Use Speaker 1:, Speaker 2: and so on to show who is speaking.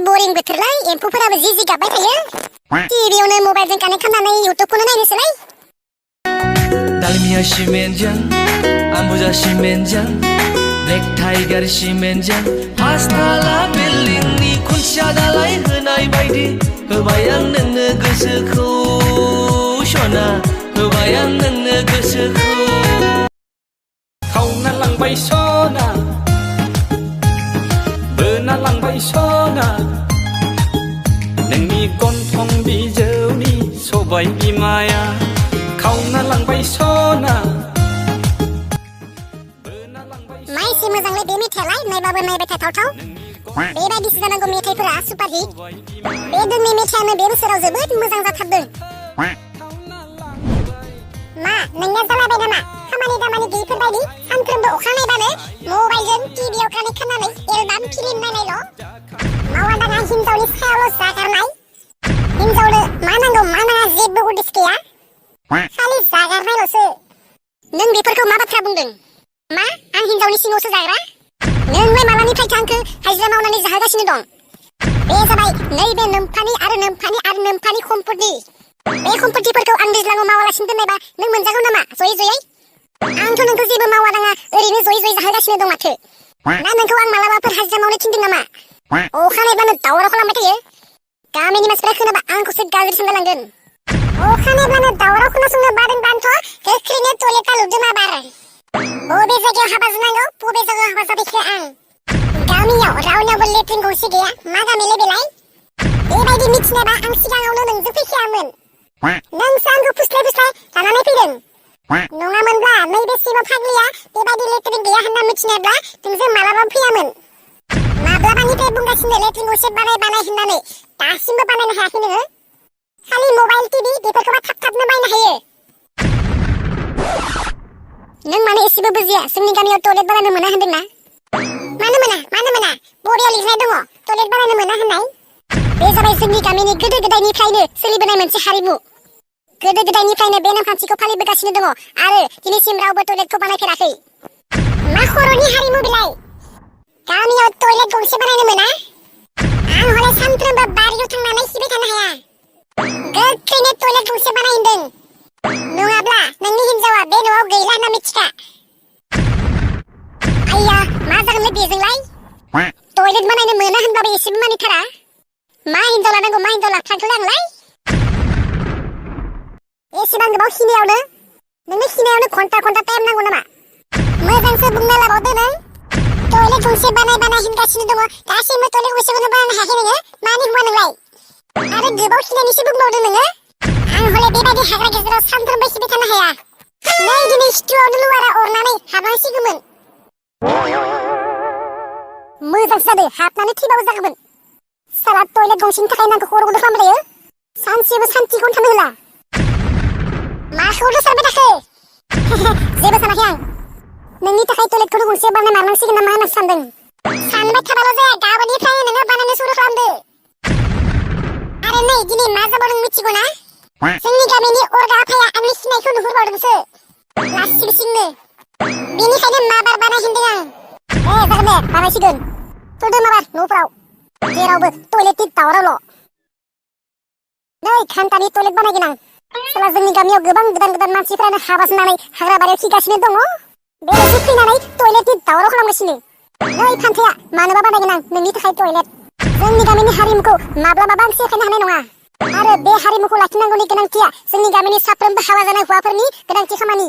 Speaker 1: boring बोथोरलाय एम्फौफोराबो जि गाबबाय थायो टिभियावनो मबाइलजों कानेक्ट खालामनानै इउट्युबखौनो नायनोसैलाय
Speaker 2: 달미야 시멘장 안부자 시멘장 넥타이가리 시멘장 파스타라 빌링니 콘샤달라이 흔하이 바이디 होबाय आं नोंनो गोसोखौ सना होबाय आं नोंनो गोसोखौ
Speaker 3: खावना लांबाय सना बोना लांबाय सना नोंनि गन्थं बिजौनि सबाय बिमाया खावना लांबाय सना
Speaker 1: माइसे मोजांलाय बे मेथाइयालाय नायबाबो नायबाय थाथावथाव बेबायदिसो जानांगौ मेथाइफोरा सुपारहिट बे दोंनै मेथाइयानो बे बोसोराव जोबोद मोजां जाथारदों मा नोंनिया जालाबाय नामा खामानि दामानि गैयिफोरबायदि सानफ्रोमबो अखा नायबानो मबाइलजों टिभियाव कानेक्ट खालामनानै एलबाम फिल्म नायनायल' मावा दाङा हिनजावनि सायावल' जागारनाय हिनजावनो मा नांगौ मा नाङा जेबो उदिस गैया खालि जागारनायल'सो नों बेफोरखौ मा बाथ्रा बुंदों मा आं हिनजावनि सिङावसो जाग्रा नोंलाय मालानिफ्रायथो आंखो हाजिरा मावनानै जाहोगासिनो दं बे जाबाय नैबे नोम्फानि आरो नोम्फानि सम्पत्ति बे सम्पत्तिफोरखौ आं दैज्लाङाव मावालासिनो दोननायबा नों मोनजागौ नामा जयै आंथ' नोंखौ जेबो मावा दाङा ओरैनो जयै जाहोगासिनो दं माथो ना नोंखौ आं मालाबाफोर हाजिरा मावनो थिनदों नामा अखा नायब्लानो दावराव खालामबाय थायो गामिनि मानसिफोरा खोनाबा आंखौसो गाज्रि सानलायलांगोन अखा नायब्लानो दावराव खोनासंनो बादोंबानोथ' गोख्रैनो टयलेटआ लुदों बार बबे जायगायाव हाबा जानांगौ बबे जायगायाव हाबा जाबायखो आं गामियाव रावनियावबो लेट्रिन गंसे गैया मा गामिलै बेलाय बेबायदि मिथिनायबा आं सिगाङावनो नोंजों फैखायामोन नोंसो आंखौ फुस्लाय लानानै फैदों नङामोनब्ला नैबे सिमा फाग्लिया बेबायदि लेट्रिन गैया होनना मिथिनायब्ला नोंजों मालाबाबो फैयामोन माब्लाबानिफ्राय बुंगासिनो लेट्रिन गंसे बानाय होननानै दासिमबो बानायनो हायाखै नोङो खालि मबाइल टिभि बेफोरखौबा थाबनो बायनो हायो नों माने एसेबो बुजिया जोंनि गामियाव टयलेट बानायनो मोना होनदोंना मानो मोना बरियाव लिरनाय दङ टयलेट बानायनो मोना होननाय बे जाबाय जोंनि गामिनि गोदो गोदायनिफ्रायनो सोलिबोनाय मोनसे हारिमु गोदो गोदायनिफ्रायनो बे नेमखान्थिखौ फालिबोगासिनो दङ आरो दिनैसिम रावबो टयलेटखौ बानायफेराखै मा खर'नि हारिमु बिलाय गामियाव टयलेट गंसे बानायनो मोना आं हले सानफ्रोमबो बारियाव थांनानै खिबाय थानो हाया गोख्रैनो टयलेट गंसे बानाय होनदों नङाब्ला नोंनि हिनजावा बे न'आव गैला होनना मिथिखा आइया मा जागोनलै बेजोंलाय टयलेट बानायनो मोना होनबाबो एसेबो मानिथारा मा हिनजाव लानांगौ मा हिनजाव लाथारखोलै आंलाय एसेबां गोबाव खिनायावनो नोंनि खिनायावनो घन्टा टाइम नांगौ नामा मोजांसो बुंना लाबावदो नों टयलेट गंसे बानाय होनगासिनो दङ दासिमबो टयलेट गंसेखौनो बानायनो हायाखै नोङो मानि हुआ नोंलाय आरो गोबाव खिनायनिसो बुंबावदों नोङो आं हले बेबायदि हाग्रा गेजेराव सानफ्रोमबो खिबाय थानो हाया नै दिनै सिथुआवनो लुवारा अरनानै हाबनांसिगौमोन मोजांसो जादों हाबनानै थैबाबो जागौमोन साला टयलेट गंसेनि थाखाय नांगौ खर' गुदुं खालामबाय थायो सानसेबो सान्थिखौनो थानो होला माखौनो सानबाय थाखो जेबो सानाखै आं नोंनि थाखाय टयलेटखौनो गंसे बानाय मारनांसिगोन नामा होनना सानदों सानबाय थाबाल' जाया गाबोननिफ्रायनो नोङो बानायनो सुरु खालामदो आरो नै दिनै मा जाबावदों मिथिगौ ना जोंनि गामिनि अरगा आफाया आंनि खिनायखौ नुहुरबावदोंसो लासिंसिंनो बेनिखायनो माबार बानाय होनदों आं जागोन दे बानायसिगोन थुदो माबार न'फ्राव जेरावबो टयलेटनि दावरावल' नै घन्टानि टयलेट बानायगोन आं साला जोंनि गामियाव गोबां गोदान मानसिफोरानो हाबा जानानै हाग्रा बारियाव खिगासिनो दङ बेसो फैनानै टयलेटनि दावराव खालामगासिनो नै फान्थाया मानोबा बानायगोन आं नोंनि थाखाय टयलेट जोंनि गामिनि हारिमुखौ माब्लाबाबो आं सेफायनो हानाय नङा आरो बे हारिमुखौ लाखिनांगौनि गोनांथिया जोंनि गामिनि साफ्रोमबो हाबा जानाय हौवाफोरनि गोनांथि खामानि